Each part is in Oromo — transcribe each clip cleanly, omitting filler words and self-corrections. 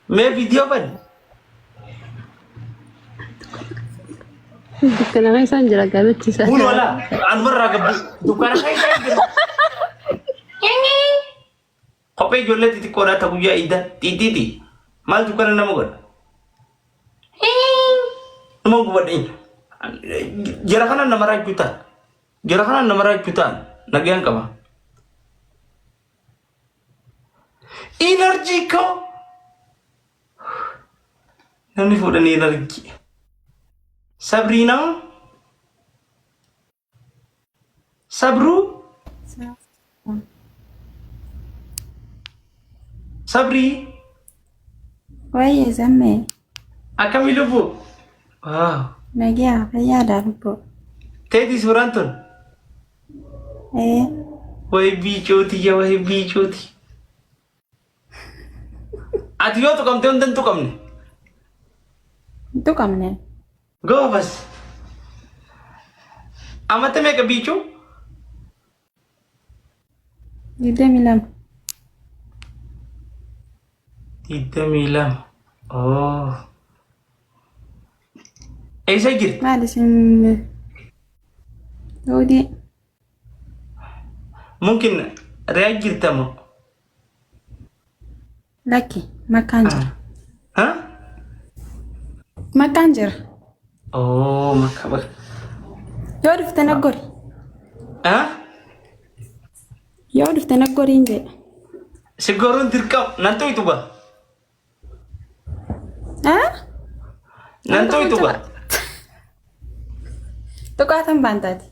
ما فيديو بد دكان غير سانجرا قالت تسا قول ولا عن مرة قبل دكان خايف يجري kope jolle titi kora ta kuya ida titi mal dukana na mogon mo gubadi jarakana na marai putan nagyan kama energy ko nani fuda ni energy Sabrina Sabru Sabri Why is me? akami lubu wow Nagia, kaya po. tedi suranton Eh, wai bichoti ya wai bichoti adiyo to kam tentu kam ni itu kamu go bas amate me ka bicho Ide milam. Tidak milam. Oh. Saya gir. Ma ada sini. Dodi. Mungkin reagir tamu. Laki, makanjer. Hah? Makanjer. Oh, makabar. Yodif tanagor. Hah? Yodif tanagor inje. Segorun dirkap. Nanti itu bah. Hah? Nanti itu bah. Tukatan bantati.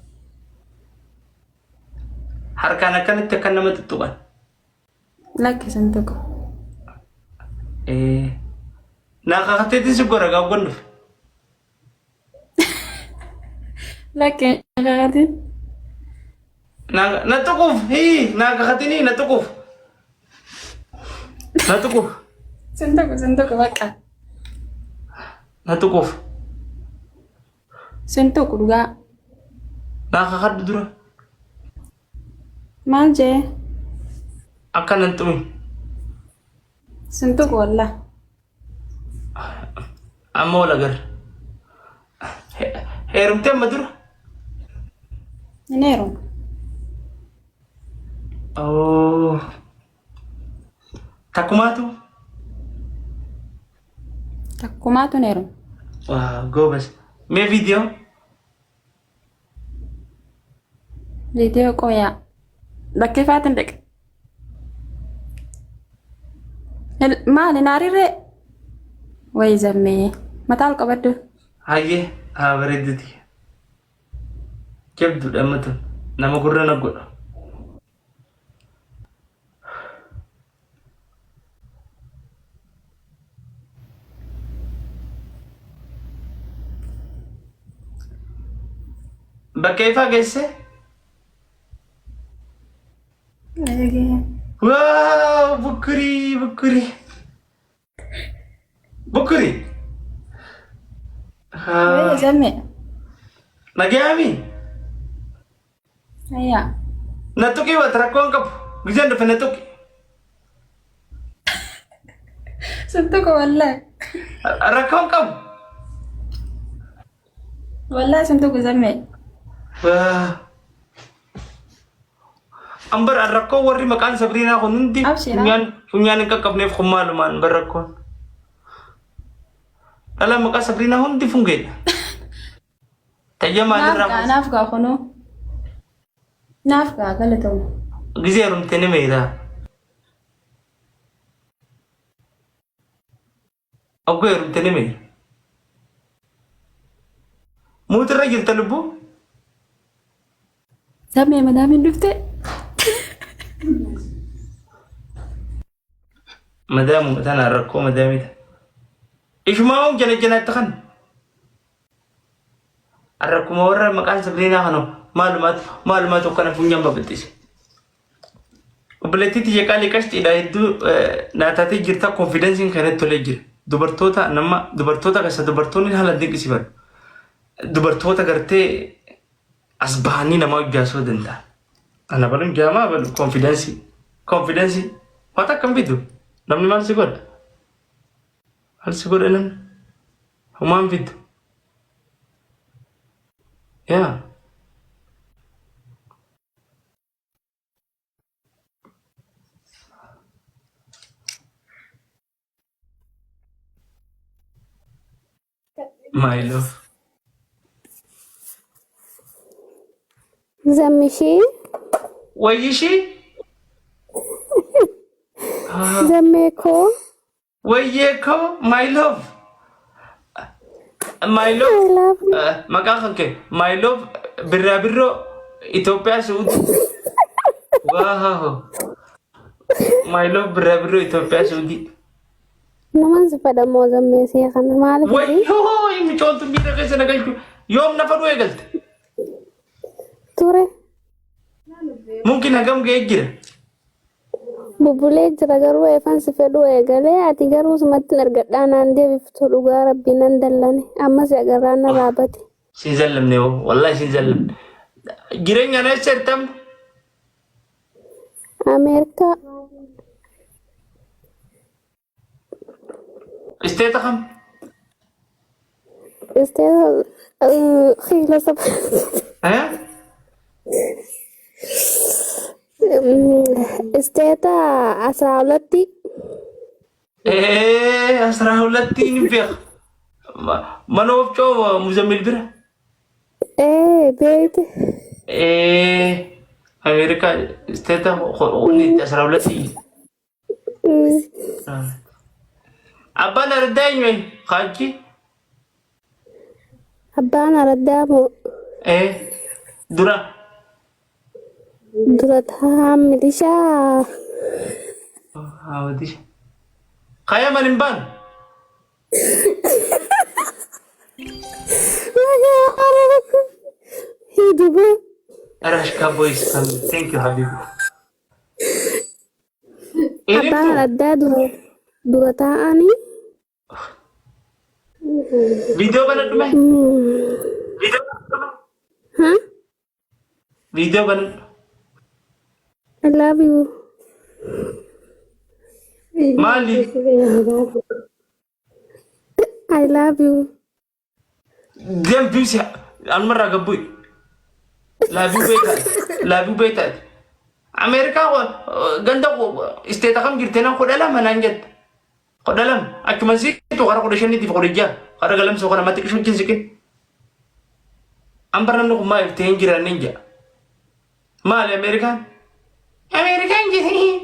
Harkana kan itu kan nama itu kan. Laki santuko. Nakakatiti siguro agak gondo. Laki nakakatin. Natukuf. Hei, nakakatini natukuf. Natukuf. Santuko baka. Natukuf. Santuko juga. Nakakadudura. Malje. Akan nanti. Santuko wala. Amo lagar. Herumte madura. Nenero. Oh. Takumatu. Takumato nero. Wah, gobas. Me video. Video koya. Laki fatin dek. Ma ni nari re. Wai zamme. Matal ko badu. Haye, ha berediti. Kebdu damatu. Nama gurra nago. Bakaifa gesse? Lagi. Wow, bukuri, bukuri. Bukuri. Wai Ha, zamme. nagyami. Aya. Natuki wa trakon kap. Gijan da natuki. Santuko wala. Rakon kap. Wala santuko zamme. Wah. Ambar arako warri makan Sabrina ko nundi. Abshira. Kunyan ka kabne khumaluman barakon. Alam maka Sabrina hundi fungge. Tayya malin Nafka, ram. nafka kono. Nafka galato. Gizerum tene meida. Agwerum tene me. Mutra jirta lubu. Zamme madame dufte. Madamu tana rakko madamita. Ishmaung jana takan. Arrakku mawarra makan Sabrina kano malumat kana punya babetis. Obboleti tiyya kali kasti da iddu naatati jirta confidence in kanat tole jir. Dubartoota kasa dubartoonni haala dinqisi bar. Dubartoota gartee asbaanii nama gaasoo danda'a. Ana balun jaamaa balu confidence. Wata kam bitu. Namni maal si godha? هل سيقول لنا همان فيديو يا ماي لوف زمشي ويشي زميكو ويكو ماي لوف ماي I لوف love you. مقاخن كي ماي لوف برابرو إثيوبيا سعودي واو ماي لوف برابرو إثيوبيا سعودي Naman si pada mo zammesi kan maal fidi. ويو يمي جونت ميرا كيسا نقلت يوم نفر ويقلت Ture ممكن هقام جيجر bubule jira garuu efan si fedhu eegale ati garuu sumatti argadhaan deebiftu dhugaa rabbiin dallane ammas agarraan raabate. سنزلم نيو والله سنزلم جيرين أنا سرتم Ameerika استيتخم isteeta xiila sab ها isteeta asaawlatti إيه أسرع ولدتي نبيخ ما نوبشوا مزمل بره beeyte إيه أمريكا استيتا خوني أسرع ولدتي أبانا رداي خاجي abbaan araddaamo إيه درا dura taa milishaa وديش خايا من بان hidubu أراش كابويس كم ثانك يو حبيبي abbaan إيه araddaa dura taa'anii فيديو بنا دمه huh? فيديو بنا I love you. مالي I love you. دم بيوسي المرة قبوي لا بيو بيتات أمريكا غندا استيتاكم جرتنا خدلا منانجت خدلم أكمل زي تو خارق خدشني تي خدجا خارق لم سو خارق ما تكشف جنسكين أمبرنا نقول ما يفتحين جيران نينجا ما الأمريكان جي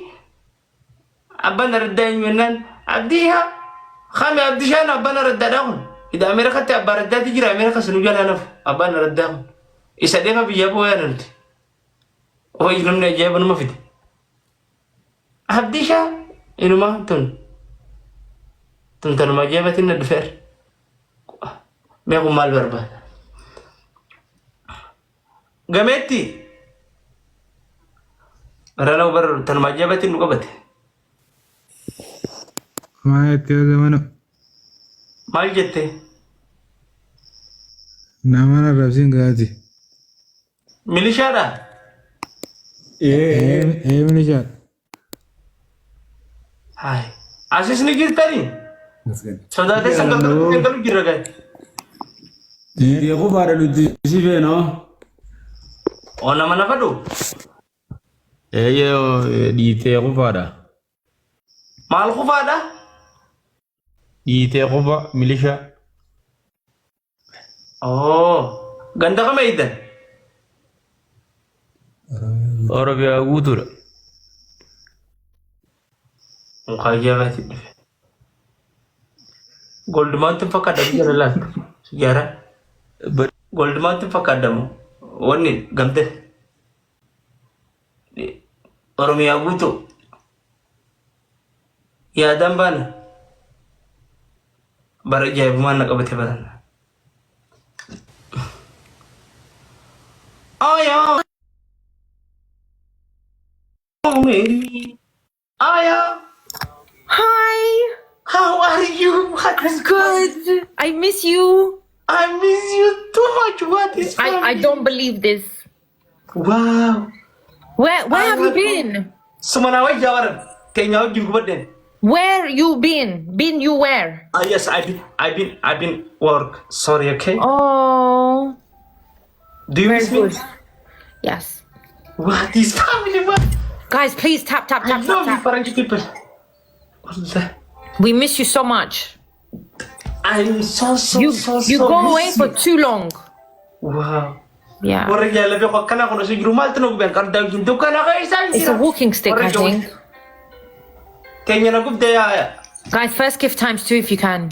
أبنا ردان منن أبديها خامي أبديشان أبنا ردانهم إذا أمريكا تأبى ردان تجري أمريكا سنوجا لنف أبنا ردانهم إسديها بيجابوا يا ننتي هو يلمنا جابنا ما فيد أبديشا إنه ما تن ما جابت إن الدفر ما يكون مال برباد قمتي رأنا وبر تن ما جابت إنه قبته ما يتكلم منو مال جته نامنا رابسين غادي ميليشيا ايه من جات هاي أساس نجيل تاني سوداء سنقل جرّا Dia aku pada lucu sih no. Oh nama apa tuh? Di aku pada. Mal aku ada? Di aku pak Malaysia. Oh, ganda ka may idan? Orang biasa gutur. Kaya ba ito? Gold Mountain pa kada bigyan lang. Sigara? Gold Mountain pa kada mo. Wani, gamte. Orang may aguto. Yadam ba na? Barak jaya buman nakabate ba na? Aya! Oh, Mary. Aya! Hi, How are you? What is good. I miss you. I miss you too much. What is I don't believe this. Wow. Where have you been? Sumanaway jawaran. Kaya nga yung gubad din. Where you been? Been you where? Yes, I've been work. Sorry, okay. Oh, Do you very miss me? good. Yes. What is family? What? Guys, please tap, tap, I tap, tap, love you, tap. Farangi people. What's that? We miss you so much. I'm so You go away miss for you. too long. Wow. Yeah. Warra jalabe ko kana ko sa grumal tanong ben kardaw ginto kana kay isang It's a walking stick, I think. Kenya na gubde ya. Guys, first gift times 2 if you can.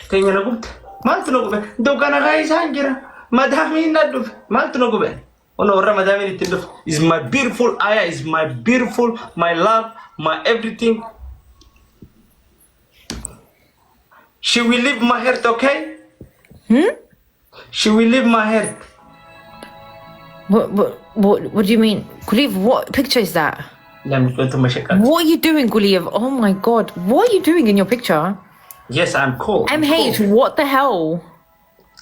Kenya na gubde. Mal tanong ben do kana kay isang gira. Madami na do. Mal tanong ben. Ono warra madami ni tindo. Is my beautiful Aya, is my beautiful, my love, my everything. She will leave my heart, okay? She will leave my heart. What do you mean? Guliv, what picture is that? Let me go to my shaka. What are you doing, Guliv? Oh my god. What are you doing in your picture? Yes, I'm cold. MH, what the hell?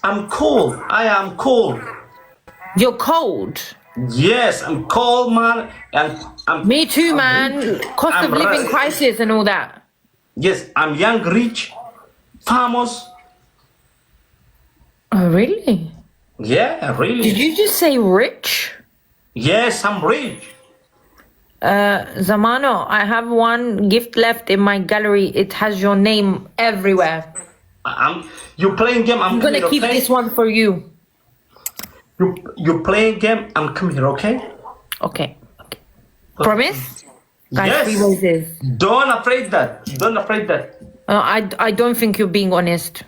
I'm cold. I am cold. You're cold. Yes, I'm cold, man. And I'm Me too, man. Cost I'm of living right. crisis and all that. Yes, I'm young, rich, famous. Oh, really? Yeah, really. Did you just say rich? Yes, I'm rich. Zamano, I have one gift left in my gallery. It has your name everywhere. You playing game. I'm I'm gonna coming, keep okay? this one for you. You playing game. I'm coming here, okay? Okay. Promise? Guys, Yes. 3 roses. Don't afraid that. Don't afraid that. I don't think you're being honest.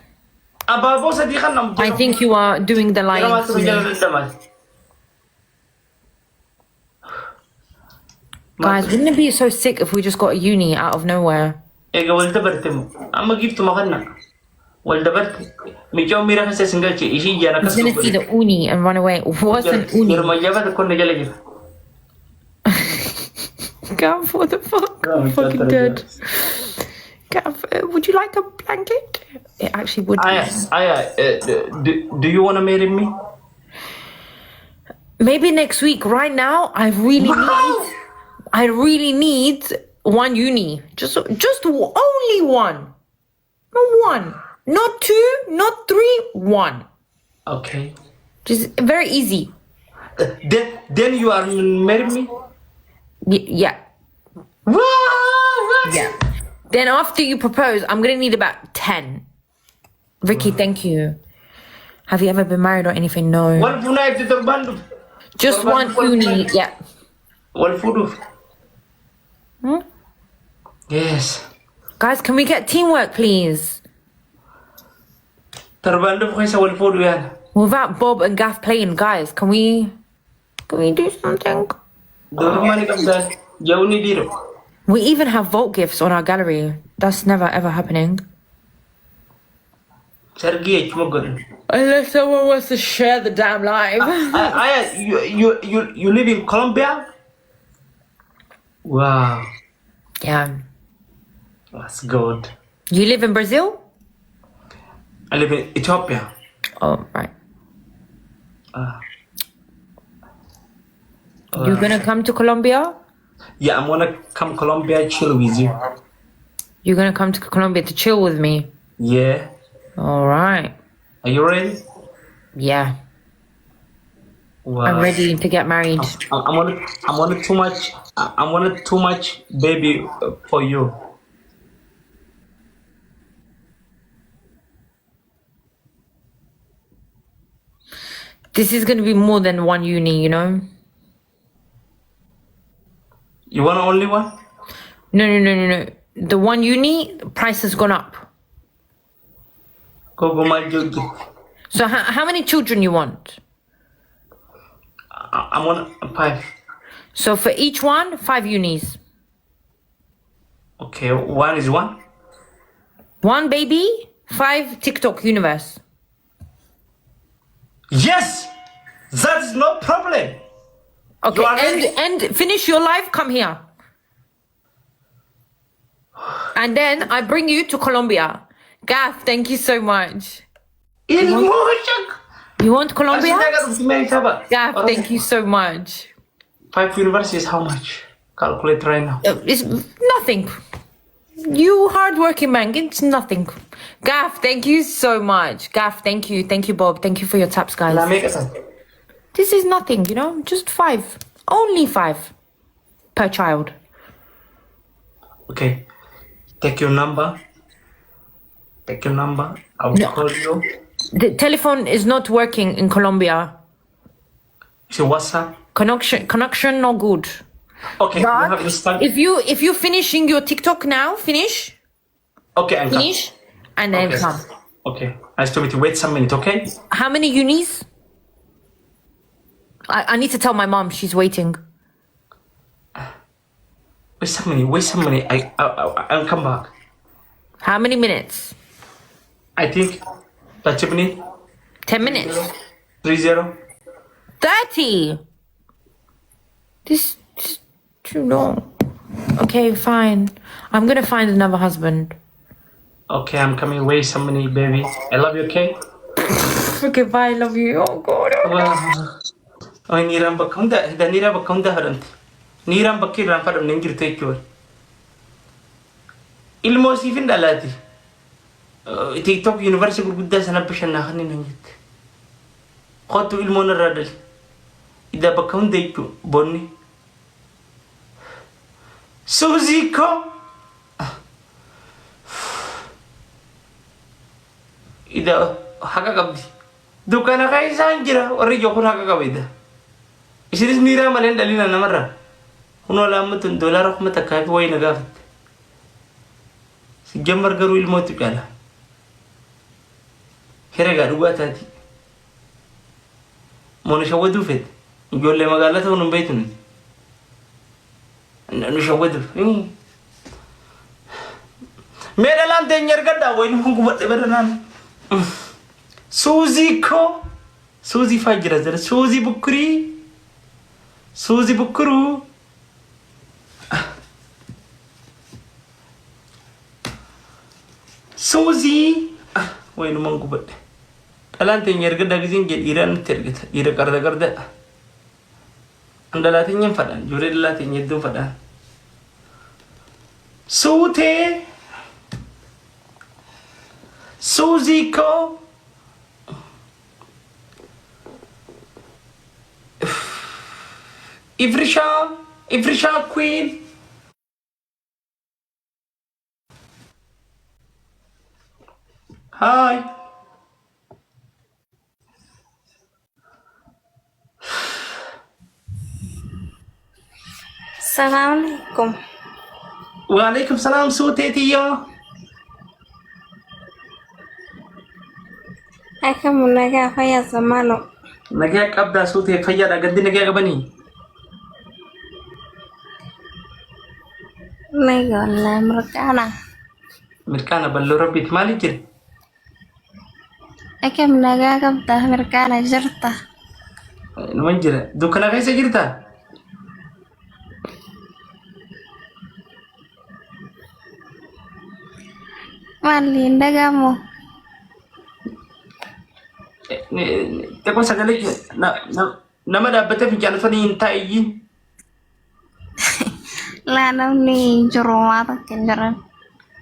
Ababo sa di ka nam. I think you are doing the lying. Kaya to me. Guys, wouldn't it be so sick if we just got a uni out of nowhere? Ega walda barte mo. Amma gift mo kana. Walda barte. Mi jaw mira kasi single chi. Ishi jana He's gonna see the uni and run away. What's an uni? Irma jaba da konne jale jaba. Gav, what the fuck? I'm fucking dead. Gav, would you like a blanket? It actually would be. Aya, do you want to marry me? Maybe next week. Right now, I really need one uni. Just only one. Not one. Not 2, not 3, 1. Okay. Just very easy. Then you are marry me? Yeah. What? Yeah. Then after you propose, I'm gonna need about 10. Ricky, thank you. Have you ever been married or anything? No. One punay dito bando. Just one uni. Yeah. One food. Yes. Guys, can we get teamwork, please? Tarbando po kayo sa one food yan. Without Bob and Gaff playing, guys, can we do something? Duro mani kam sa jaw ni diro. We even have vault gifts on our gallery. That's never ever happening. Sergey chumagon. Unless someone wants to share the damn live. Aya, you live in Colombia? Wow. Yeah. That's good. You live in Brazil? I live in Ethiopia. Oh, right. You're gonna come to Colombia? Yeah, I'm gonna come Colombia chill with you. You're gonna come to Colombia to chill with me? Yeah. All right. Are you ready? Yeah. Wow. I'm ready to get married. I'm on too much baby for you. This is gonna be more than one uni, you know? You want only one? No. The one uni, the price has gone up. Go my jogi. So how many children you want? I'm on 5. So for each one, 5 unis. Okay, one is one. 1 baby, 5 TikTok universe. Yes! That's no problem. Okay, You are ready? and finish your live, come here. And then I bring you to Colombia. Gaff, thank you so much. You want Colombia? Gaff, thank you so much. 5 universities, how much? Calculate right now. It's nothing. You hardworking man, it's nothing. Gaff, thank you so much. Gaff, thank you. Thank you, Bob. Thank you for your taps, guys. La make us. This is nothing, you know? Just 5. Only 5 per child. Okay. Take your number. Take your number. I will No. call you. The telephone is not working in Colombia. See WhatsApp. Connection not good. Okay. You have But Instagram. if you finishing your TikTok now, finish, Okay, Anka. finish, and then Okay. come. Okay. Nice to meet you. Wait some minute, okay? How many unis? I need to tell my mom. She's waiting. Wait some minute. Wait some minute. I'll come back. How many minutes? I think 30 minutes. 10 minutes. 30. 30. This is too long. Okay, fine. I'm gonna find another husband. Okay, I'm coming. Wait some minute, baby. I love you, okay? Okay, bye. I love you. Oh God. Ay, Niran bakka hunda haramte. Niran bakki irraan fadhamne hin jirtu jechuudha. Ilmoo siif hin dhalaati. TikTok yuunivarsiitii gurguddaa sana bashannaa kan hin jette. Qottu ilmoon irraa dhali. Ida bakka hunda jechuudha bonni. Suuzii koo. Ida haqa qabdi. Dukkana kan isaan jira warri jookun haqa qabida. Isinis niiraa malee hin dhalina namarraa. Kunoo laammatuun doolaara 1,000 wayii na gaafatte. Si jammar garuu ilmootu caala. Herregaa dhugaa taati. Moona shawwaduu fedhe. Ijoollee magaalaa ta'uun hin beektu nuti. Nu shawwaduuf. Mee dhalaan teenya argadhaa wayii nu gubadhe badanaan. Suuzii koo. Suuzii faa jira jira. Suuzii bukkurii. Suuzii bukkuruu. Suuzii. Wayii numaan gubadhe. Dhalaan teenya argadhaa gisiin jedhe dhiiraan nutti ergata. Dhiira qarda qarda. Dhalaa teenya hin fadhaan. Ijoollee dhalaa teenya hedduun fadhaan. Suutee. Suuzii koo. Ifrisha queen. Hi. Assalamualaikum. Waalaikumsalam suuteetiyyoo. Akamu nagaa fayyaa zamano. Nagaa qabdaa suutee fayyaadha gaddi nagaa qabanii. Nagaa wallahi mirqaana. Mirqaana balloo rabbiiti maaliif jira? Akamu nagaa qabdaa mirqaana jirta. Numan jira. Dukkana keessa jirtaa? Maali ndagamu. Tekko sagalee nama dhaabbatee fincaanfatanii hin taa'iyyiin. Laa namni jiru waa takka hin jiran.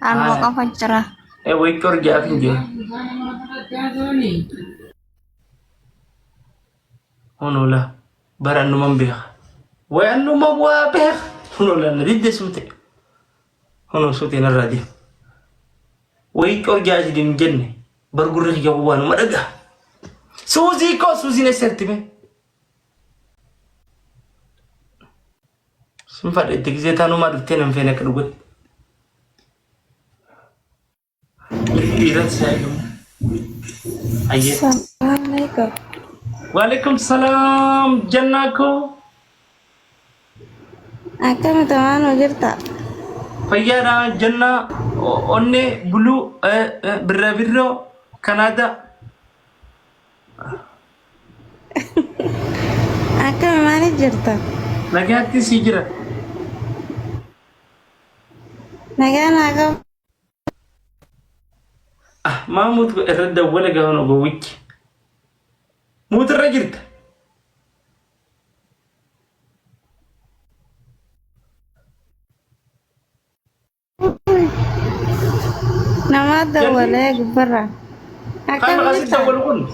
Anuma qofa jira. Wayii qorjaaf hin jiru. Honola bara numan beeka. Wayi annuma waa beeka. Honola na didde suute. Hono suute narraa deema. Wayii qorjaa isin hin jenne bargurri kiyya waanuma dhagaa. Suuzii koo suuziin eessatti mee? Sin fadha itti gisee taanumaa dhuftee nan feene akka dhugatti. Dhiirati saa eegamu. Ayyee. Assalamualaikum. Waalaikum salaam jannaa koo. Akamu tamano jirta. Fayyaadha jannaa onnee buluu birra birroo Kanaadaa. Akamu maali jirta. Nagaatti sii jira. Nagaa nagaa. Maamuut irra dawwala gaafa nu gowwichi. Muutirra jirta. هذا ولا برا كان قصدي أول كل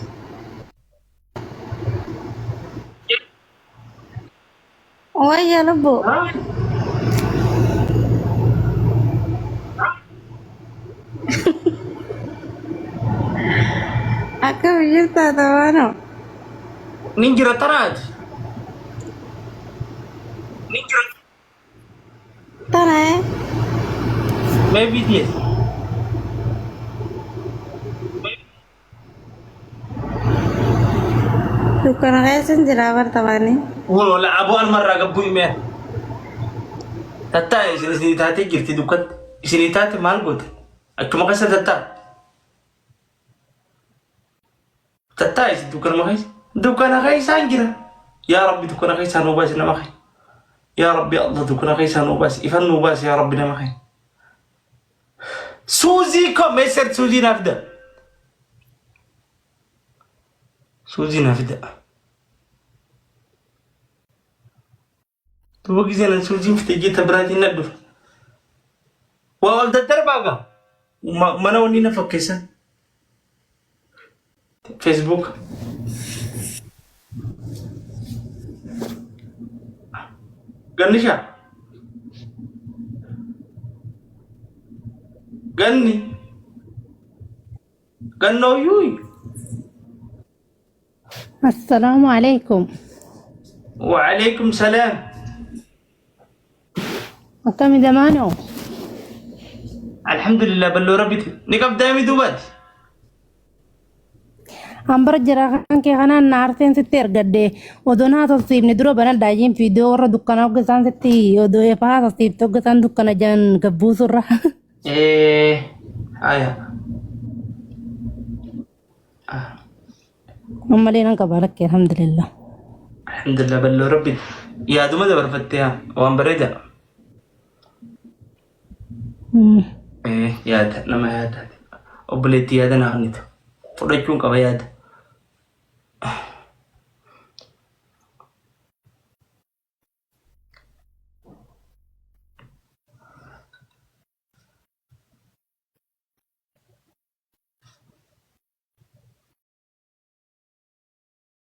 ويا لبو أكو جبت دوانو نينجر تراد ترى maybe dia bukan kayak senjerawan tawani wala abo almarra gabu ime tata isini tati girti dukat isini tati malgot akuma kasa tata isi dukan makai sangira ya rabbi dukan makai sanubas namakai ya rabbi allah dukan makai sanubas ifan nubas ya rabbi namakai سوزي كم يصير سوزي نافدة تبغى زين سوزي فتجي تبراتي ندور وأول تدربها ما نوني نفكسن فيسبوك غنيشا غنو يوي السلام عليكم. وعليكم السلام. كم زمانه؟ الحمد لله بلو ربيتي نقف دامي دوبات أمبر جراحان كي خنا نارتين ستير قدي ودونا تصيب ندرو بنا دايين في دور دكان أو جسان ستي ودو يفها تصيب تو جسان دكان جان كبوس الرح آية مالينا كبارك الحمد لله. الحمد لله بلو ربي يا دوما دبر فتيها وان بريدة يا ده لما يا ده وبليتي يا ده نغنيته فرجون كبا يا ده